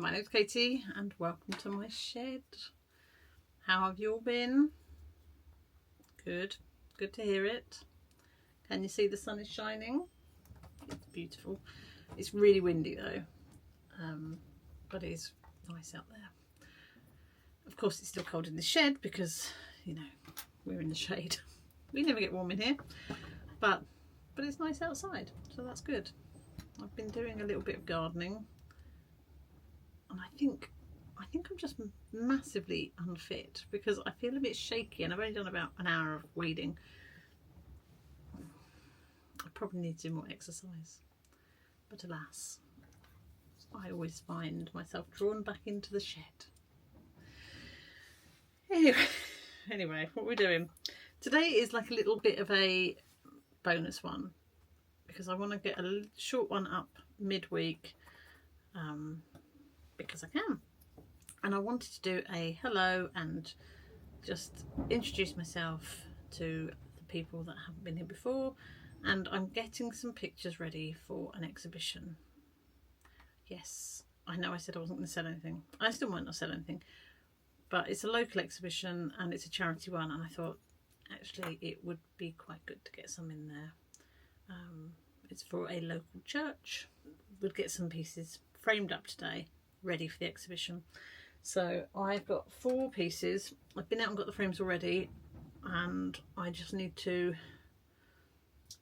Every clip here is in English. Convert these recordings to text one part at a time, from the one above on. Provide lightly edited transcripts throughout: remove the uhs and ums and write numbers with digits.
my name's Katie and welcome to my shed. How have you all been? Good to hear it. Can you see the sun is shining? It's beautiful. It's really windy though, but it is nice out there. Of course it's still cold in the shed because, you know, we're in the shade. We never get warm in here, but it's nice outside, so that's good. I've been doing a little bit of gardening, and I think I'm just massively unfit because I feel a bit shaky, and I've only done about an hour of weeding. I probably need to do more exercise, but alas, I always find myself drawn back into the shed. Anyway, what we're doing today is like a little bit of a bonus one, because I want to get a short one up midweek, because I can. And I wanted to do a hello and just introduce myself to the people that haven't been here before. And I'm getting some pictures ready for an exhibition. Yes, I know I said I wasn't going to sell anything. I still might not sell anything, but it's a local exhibition and it's a charity one, and I thought actually it would be quite good to get some in there. It's for a local church. We'll get some pieces framed up today, ready for the exhibition. So I've got 4 pieces. I've been out and got the frames already, and I just need to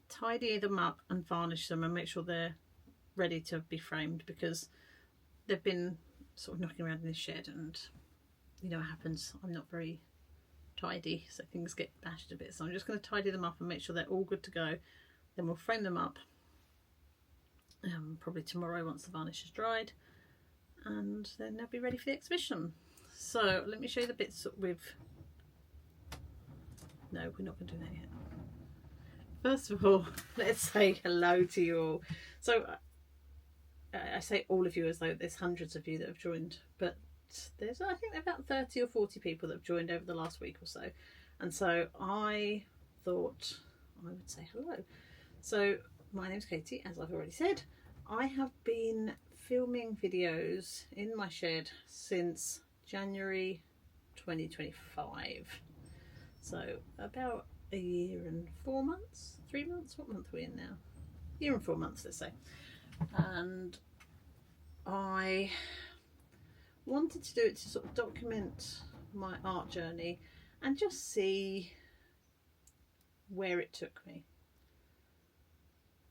tidy them up and varnish them and make sure they're ready to be framed, because they've been sort of knocking around in this shed, and you know what happens, I'm not very tidy, so things get bashed a bit. So I'm just going to tidy them up and make sure they're all good to go. Then we'll frame them up probably tomorrow once the varnish is dried, and then they'll be ready for the exhibition. So let me show you the bits with... No, we're not going to do that yet. First of all, let's say hello to you all. So I say all of you as though there's hundreds of you that have joined, but there's, I think, about 30 or 40 people that have joined over the last week or so, and so I thought I would say hello. So my name's Katie, as I've already said. I have been filming videos in my shed since January 2025, so about a year and 4 months, 3 months, what month are we in now? Year and 4 months, let's say. And I wanted to do it to sort of document my art journey and just see where it took me.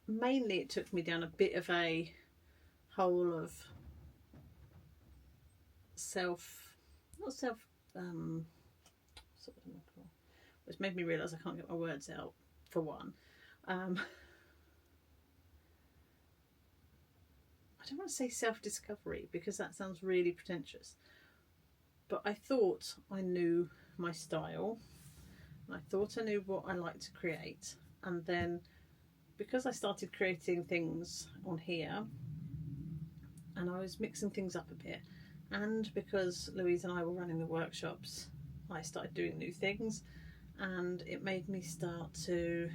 Mainly it took me down a bit of a hole of which made me realise I can't get my words out, for one. I don't want to say self-discovery because that sounds really pretentious, but I thought I knew my style, and I thought I knew what I like to create, and then because I started creating things on here and I was mixing things up a bit, and because Louise and I were running the workshops, I started doing new things, and it made me start to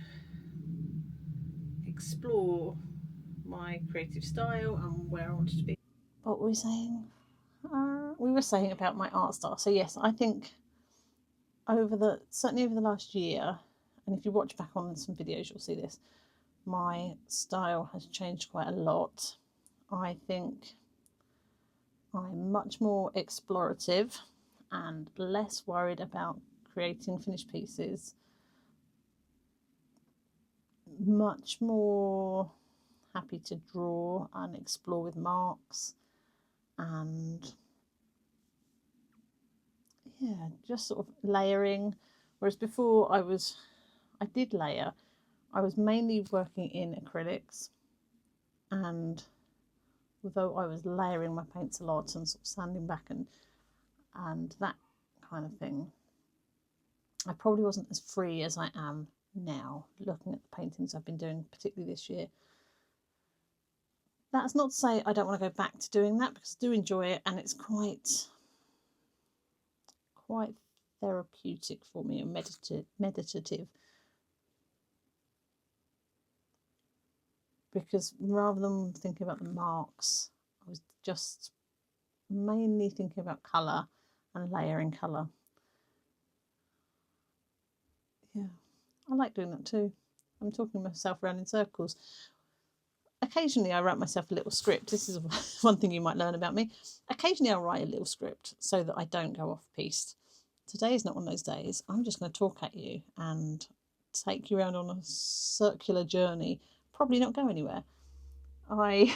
explore my creative style and where I wanted to be. What were we saying? We were saying about my art style. So yes, I think certainly over the last year, and if you watch back on some videos you'll see this, my style has changed quite a lot. I think I'm much more explorative and less worried about creating finished pieces. Much more happy to draw and explore with marks, and yeah, just sort of layering. Whereas before I did layer. I was mainly working in acrylics, and although I was layering my paints a lot and sort of sanding back and that kind of thing, I probably wasn't as free as I am now, looking at the paintings I've been doing, particularly this year. That's not to say I don't want to go back to doing that, because I do enjoy it, and it's quite therapeutic for me and meditative. Because rather than thinking about the marks, I was just mainly thinking about colour and layering colour. Yeah, I like doing that too. I'm talking myself around in circles. Occasionally I write myself a little script. This is one thing you might learn about me. Occasionally I'll write a little script so that I don't go off piste. Today is not one of those days. I'm just going to talk at you and take you around on a circular journey, probably not go anywhere. I'm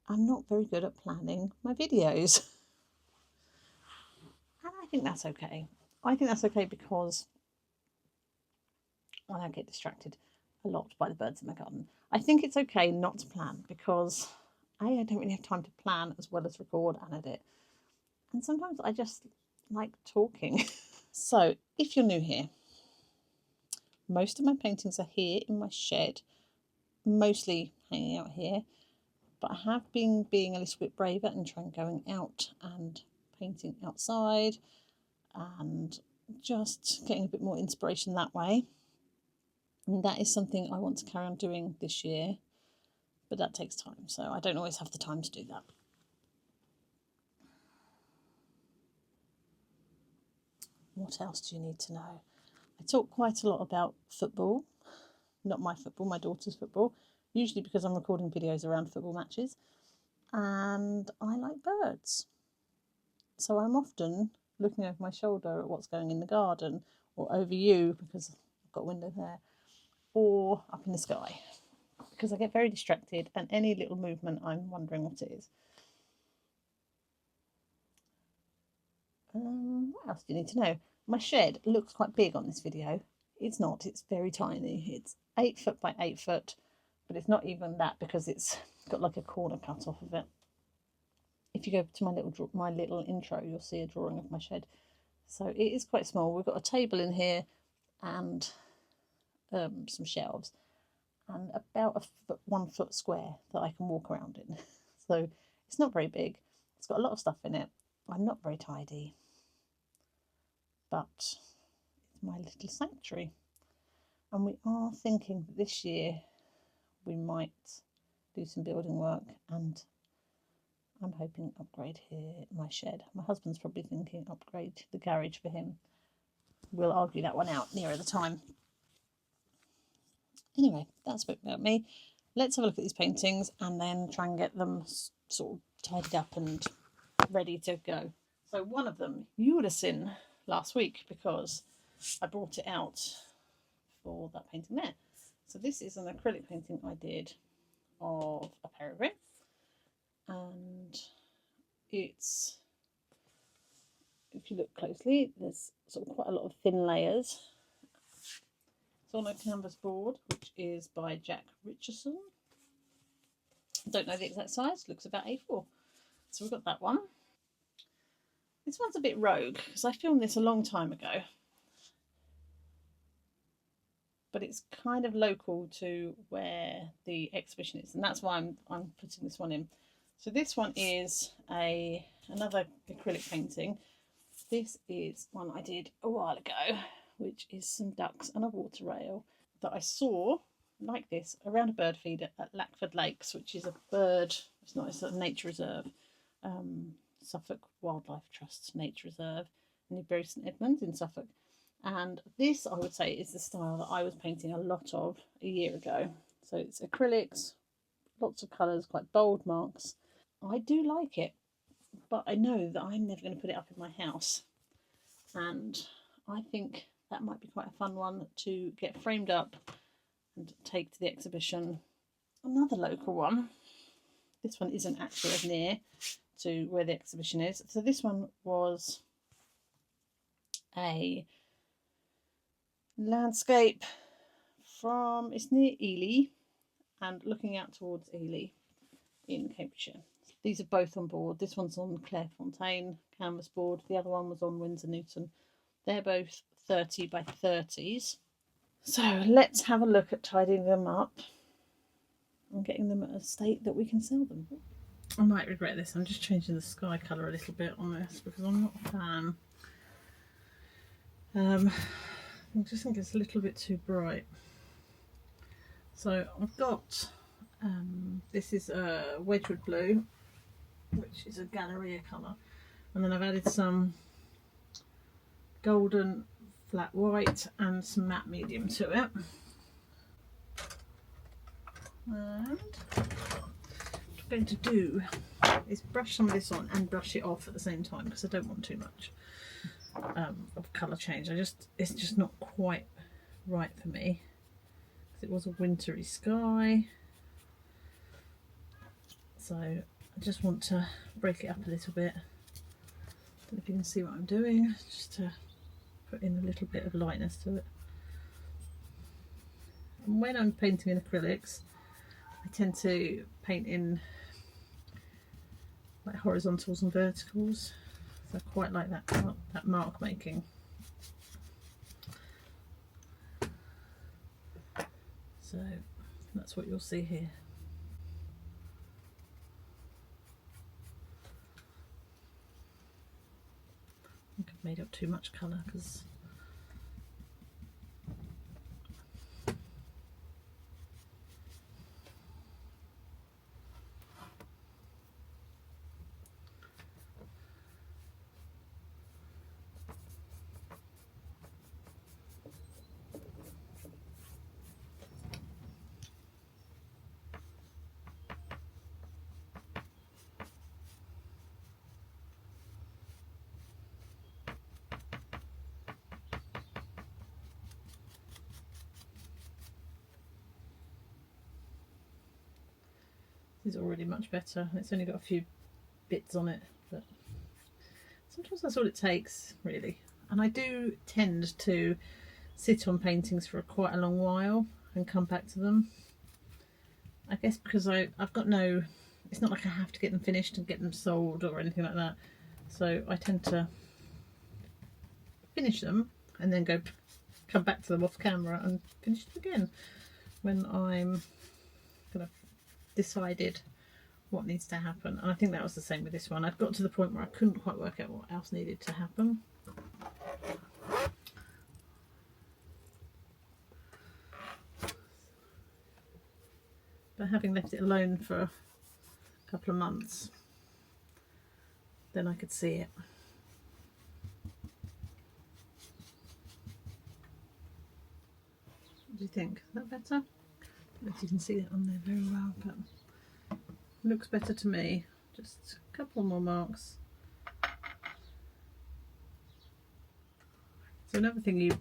not very good at planning my videos. And I think that's okay. I think that's okay because I don't get distracted a lot by the birds in my garden. I think it's okay not to plan because I don't really have time to plan as well as record and edit. And sometimes I just like talking. So if you're new here, most of my paintings are here in my shed, mostly hanging out here. But I have been being a little bit braver and trying going out and painting outside and just getting a bit more inspiration that way. And that is something I want to carry on doing this year, but that takes time, so I don't always have the time to do that. What else do you need to know? I talk quite a lot about football, not my football, my daughter's football, usually because I'm recording videos around football matches, and I like birds. So I'm often looking over my shoulder at what's going in the garden, or over you because I've got a window there, or up in the sky, because I get very distracted and any little movement I'm wondering what it is. What else do you need to know? My shed looks quite big on this video. It's not, it's very tiny. It's 8 foot by 8 foot, but it's not even that because it's got like a corner cut off of it. If you go to my little intro, you'll see a drawing of my shed. So it is quite small. We've got a table in here and some shelves and about 1 foot square that I can walk around in. So it's not very big. It's got a lot of stuff in it. I'm not very tidy, but it's my little sanctuary. And we are thinking that this year we might do some building work, and I'm hoping upgrade here my shed. My husband's probably thinking upgrade the garage for him. We'll argue that one out nearer the time. Anyway, that's a bit about me. Let's have a look at these paintings and then try and get them sort of tidied up and ready to go. So one of them you would have seen last week because I brought it out for that painting there. So this is an acrylic painting I did of a peregrine, and it's, if you look closely, there's sort of quite a lot of thin layers. It's on a canvas board, which is by Jack Richardson. I don't know the exact size, looks about A4. So we've got that one. This one's a bit rogue because I filmed this a long time ago, but it's kind of local to where the exhibition is, and that's why I'm putting this one in. So this one is another acrylic painting. This is one I did a while ago, which is some ducks and a water rail that I saw like this around a bird feeder at Lackford Lakes, which is it's a nature reserve, Suffolk Wildlife Trust Nature Reserve, in Bury St Edmunds in Suffolk. And this, I would say, is the style that I was painting a lot of a year ago. So it's acrylics, lots of colours, quite bold marks. I do like it, but I know that I'm never going to put it up in my house. And I think that might be quite a fun one to get framed up and take to the exhibition. Another local one. This one isn't actually as near to where the exhibition is. So this one was a landscape from, it's near Ely and looking out towards Ely in Cambridgeshire. These are both on board. This one's on Clairefontaine canvas board. The other one was on Winsor Newton. They're both 30 by 30s. So let's have a look at tidying them up and getting them at a state that we can sell them. I might regret this. I'm just changing the sky colour a little bit on this because I'm not a fan. I just think it's a little bit too bright. So I've got, this is Wedgwood blue which is a Galleria colour, and then I've added some golden flat white and some matte medium to it. And what I'm going to do is brush some of this on and brush it off at the same time, because I don't want too much of colour change. It's just not quite right for me, because it was a wintry sky, so I just want to break it up a little bit. Don't know if you can see what I'm doing, just to put in a little bit of lightness to it. And when I'm painting in acrylics, I tend to paint in like horizontals and verticals, so I quite like that mark making. So that's what you'll see here. I think I've made up too much colour, because it's already much better. It's only got a few bits on it, but sometimes that's all it takes, really. And I do tend to sit on paintings for quite a long while and come back to them. I guess because I've got no, it's not like I have to get them finished and get them sold or anything like that. So I tend to finish them and then come back to them off camera and finish them again when I'm kind of decided what needs to happen. And I think that was the same with this one. I've got to the point where I couldn't quite work out what else needed to happen. But having left it alone for a couple of months, then I could see it. What do you think? Is that better? I don't know if you can see it on there very well, but it looks better to me. Just a couple more marks. So another thing you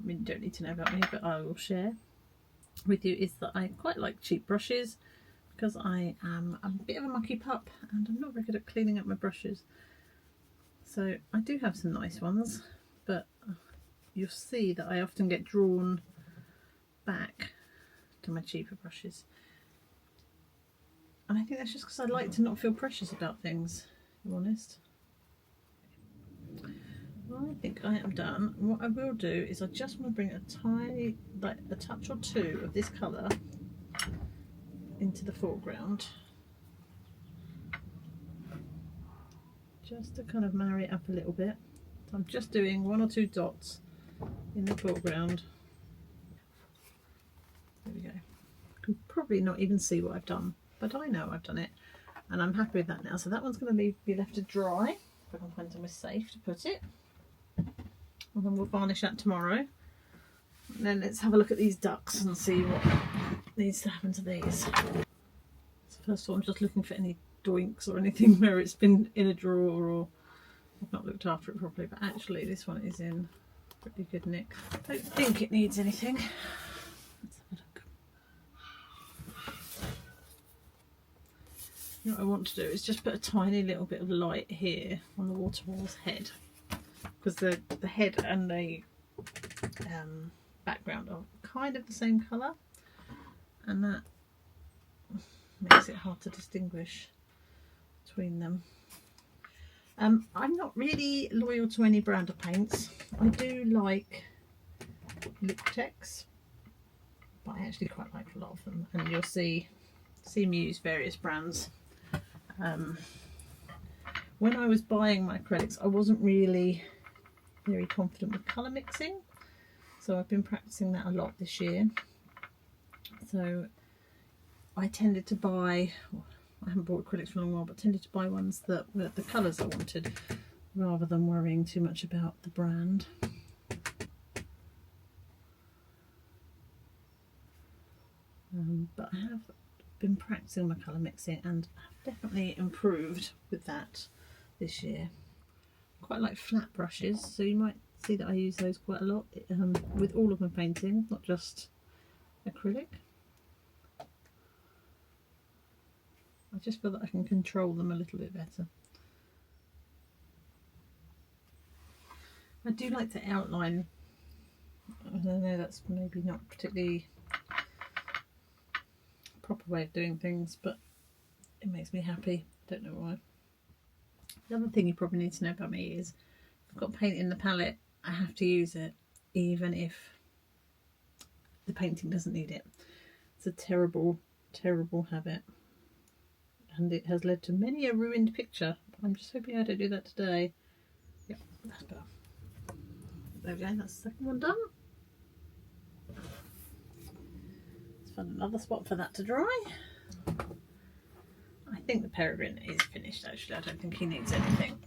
don't need to know about me, but I will share with you, is that I quite like cheap brushes, because I'm a bit of a mucky pup and I'm not very good at cleaning up my brushes. So I do have some nice ones, but you'll see that I often get drawn back to my cheaper brushes. And I think that's just because I like to not feel precious about things, if I'm honest. I think I am done. What I will do is I just want to bring a tiny, like a touch or two of this colour into the foreground, just to kind of marry it up a little bit. So I'm just doing 1 or 2 dots in the foreground. There we go. You can probably not even see what I've done, but I know I've done it, and I'm happy with that now. So that one's going to be left to dry, if I can find somewhere safe to put it. And then we'll varnish that tomorrow. And then let's have a look at these ducks and see what needs to happen to these. So first of all, I'm just looking for any doinks or anything where it's been in a drawer or I've not looked after it properly. But actually this one is in pretty good nick. I don't think it needs anything. Let's have a look. What I want to do is just put a tiny little bit of light here on the waterfall's head, because the head and the background are kind of the same colour, and that makes it hard to distinguish between them. I'm not really loyal to any brand of paints. I do like Liquitex, but I actually quite like a lot of them, and you'll see me use various brands. When I was buying my acrylics, I wasn't really very confident with colour mixing, so I've been practicing that a lot this year. So I tended to buy I haven't bought acrylics for a long while, but tended to buy ones that were the colours I wanted rather than worrying too much about the brand. But I have been practicing my colour mixing and have definitely improved with that this year. Quite like flat brushes, so you might see that I use those quite a lot with all of my painting, not just acrylic. I just feel that I can control them a little bit better. I do like to outline. I know that's maybe not particularly a proper way of doing things, but it makes me happy. Don't know why. The other thing you probably need to know about me is if I've got paint in the palette, I have to use it even if the painting doesn't need it. It's a terrible, terrible habit, and it has led to many a ruined picture. I'm just hoping I don't do that today. Yep, that's better. There we go, that's the second one done. Let's find another spot for that to dry. I think the peregrine is finished actually, I don't think he needs anything.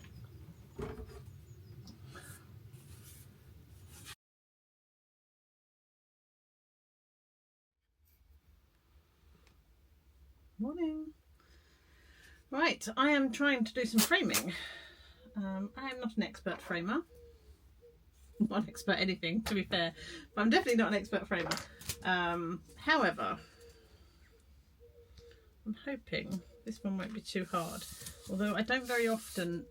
Morning. Right, I am trying to do some framing. I am not an expert framer. Not an expert anything, to be fair, but I'm definitely not an expert framer. However, I'm hoping this one won't be too hard. Although I don't very often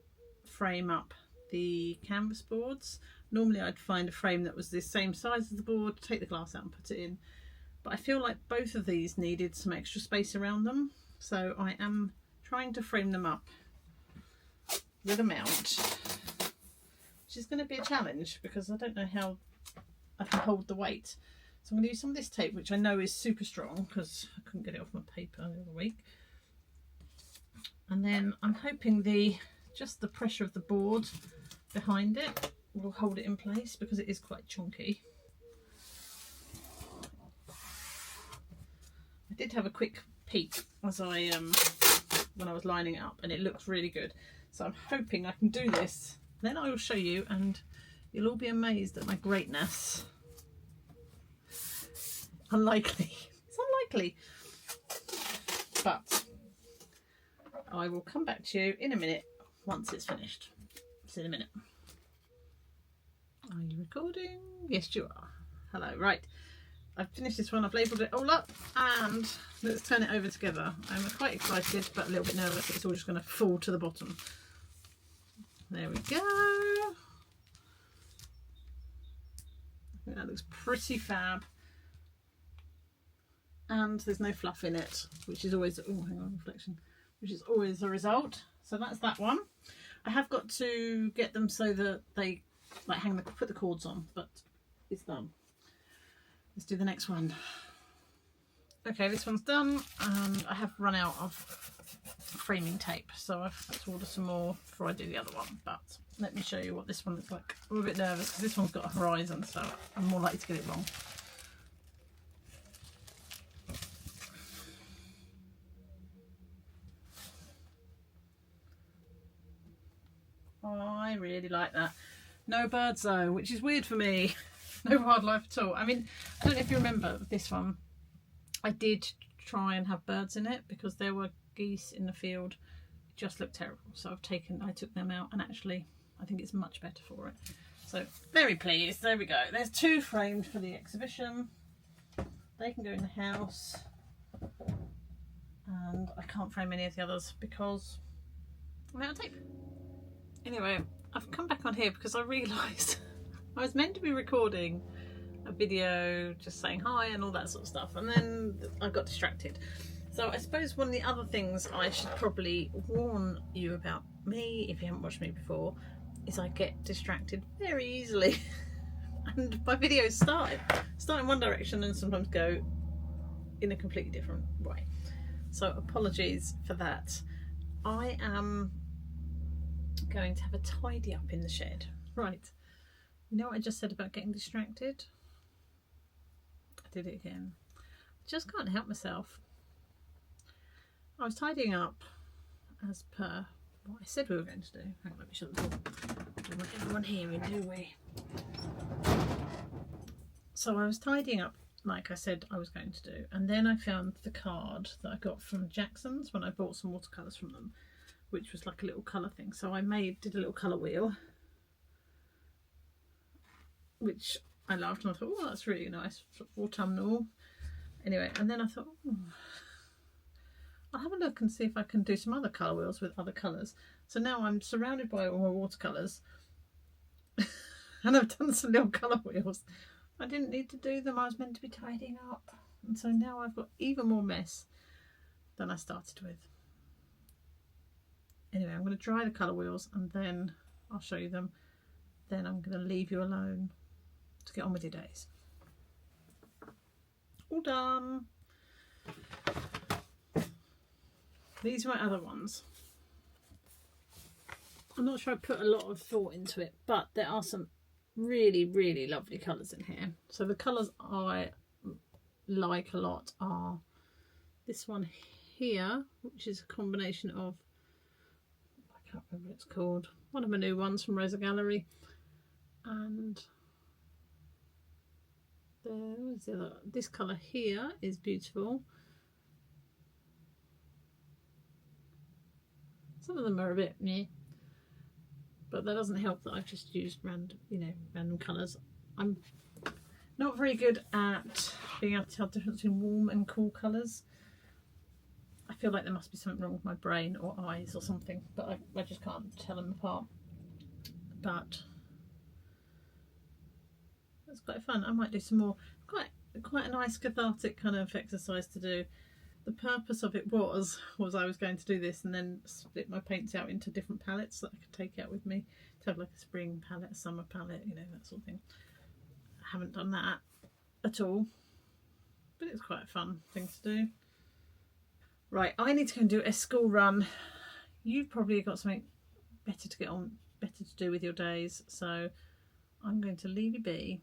frame up the canvas boards. Normally I'd find a frame that was the same size as the board, take the glass out and put it in. But I feel like both of these needed some extra space around them. So I am trying to frame them up with a mount, which is going to be a challenge because I don't know how I can hold the weight. So I'm going to use some of this tape, which I know is super strong because I couldn't get it off my paper the other week. And then I'm hoping just the pressure of the board behind it will hold it in place because it is quite chunky. I did have a quick peek as when I was lining it up, and it looks really good. So I'm hoping I can do this. Then I will show you and you'll all be amazed at my greatness. Unlikely. It's unlikely. But I will come back to you in a minute once it's finished. See you in a minute. Are you recording? Yes, you are. Hello. Right. I've finished this one. I've labelled it all up and let's turn it over together. I'm quite excited but a little bit nervous that it's all just going to fall to the bottom. There we go. I think that looks pretty fab. And there's no fluff in it, which is always, oh hang on, reflection, which is always a result. So that's that one. I have got to get them so that they like put the cords on, but it's done. Let's do the next one. Okay, this one's done and I have run out of framing tape, so I've got to order some more before I do the other one. But let me show you what this one looks like. I'm a bit nervous because this one's got a horizon, so I'm more likely to get it wrong. I really like that. No birds though, which is weird for me. No wildlife at all. I mean, I don't know if you remember this one. I did try and have birds in it because there were geese in the field. It just looked terrible. So I took them out, and actually I think it's much better for it. So very pleased. There we go. There's two framed for the exhibition. They can go in the house. And I can't frame any of the others because I'm out of tape. Anyway, I've come back on here because I realised I was meant to be recording a video just saying hi and all that sort of stuff, and then I got distracted. So I suppose one of the other things I should probably warn you about me, if you haven't watched me before, is I get distracted very easily. And my videos start in one direction and sometimes go in a completely different way. So apologies for that. I am going to have a tidy up in the shed. Right, you know what I just said about getting distracted? I did it again. I just can't help myself. I was tidying up as per what I said we were going to do. Hang on, let me shut the door. We don't want everyone hearing, do we? So I was tidying up like I said I was going to do, and then I found the card that I got from Jackson's when I bought some watercolours from them, which was like a little colour thing. So I did a little colour wheel, which I loved, and I thought, oh, that's really nice, autumnal. Anyway, and then I thought, oh, I'll have a look and see if I can do some other colour wheels with other colours. So now I'm surrounded by all my watercolours and I've done some little colour wheels. I didn't need to do them, I was meant to be tidying up. And so now I've got even more mess than I started with. Anyway, I'm going to dry the colour wheels and then I'll show you them. Then I'm going to leave you alone to get on with your days. All done. These are my other ones. I'm not sure I put a lot of thought into it, but there are some really, really lovely colours in here. So the colours I like a lot are this one here, which is a combination of, I can't remember what it's called, one of my new ones from Rosa Gallery, and where's the other? This colour here is beautiful. Some of them are a bit meh, but that doesn't help that I've just used random colours. I'm not very good at being able to tell the difference between warm and cool colours. I feel like there must be something wrong with my brain or eyes or something, but I just can't tell them apart. But that's quite fun. I might do some more. Quite a nice cathartic kind of exercise to do. The purpose of it was I was going to do this and then split my paints out into different palettes that I could take out with me to have like a spring palette, a summer palette, that sort of thing. I haven't done that at all, but it's quite a fun thing to do. Right, I need to go and do a school run. You've probably got something better to do with your days, so I'm going to leave you be.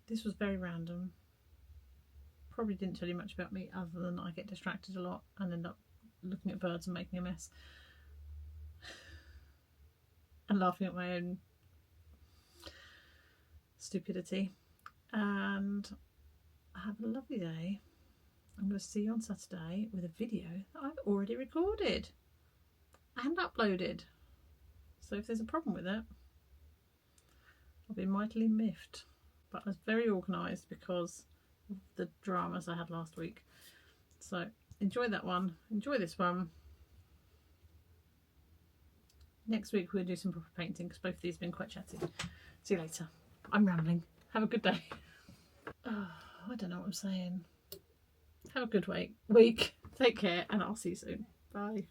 This was very random. Probably didn't tell you much about me other than I get distracted a lot and end up looking at birds and making a mess and laughing at my own stupidity. And have a lovely day. I'm going to see you on Saturday with a video that I've already recorded and uploaded. So if there's a problem with it, I'll be mightily miffed. But I was very organised because of the dramas I had last week. So enjoy that one, enjoy this one. Next week we'll do some proper painting because both of these have been quite chatty. See you later. I'm rambling. Have a good day. Oh, I don't know what I'm saying. Have a good week. Take care and I'll see you soon. Bye.